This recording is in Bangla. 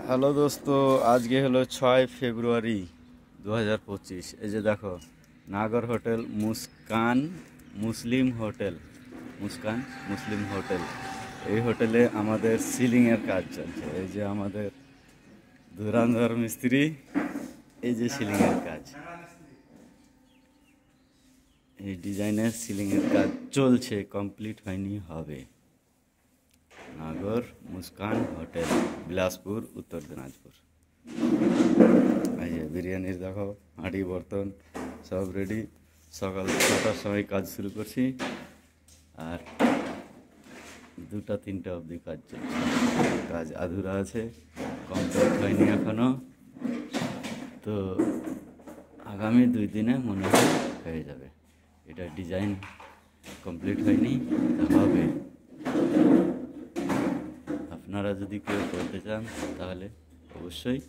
হ্যালো দোস্ত, আজকে হলো 6 ফেব্রুয়ারি 2025। এই যে দেখো, নাগর হোটেল মুস্কান মুসলিম হোটেল, মুস্কান মুসলিম হোটেল। এই হোটেলে আমাদের সিলিংয়ের কাজ চলছে। এই যে আমাদের ধুরন্ধর মিস্ত্রি, এই যে সিলিংয়ের কাজ, এই ডিজাইনের সিলিংয়ের কাজ চলছে, কমপ্লিট হয়নি, হবে। নাগর মুস্কান হোটেল, বিলাসপুর, উত্তর দিনাজপুর। এই যে বিরিয়ানির দেখো হাঁড়ি বর্তন সব রেডি। সকাল 6টার সময় কাজ শুরু করছি, আর 2টা 3টা অবধি কাজ চলছে। কাজ আধুরা আছে, কমপ্লিট হয়নি এখনো। তো আগামী 2 দিনে মনে হয় হয়ে যাবে। এটা ডিজাইন কমপ্লিট হয়নি, হবে। আপনারা যদি কেউ করতে চান তাহলে অবশ্যই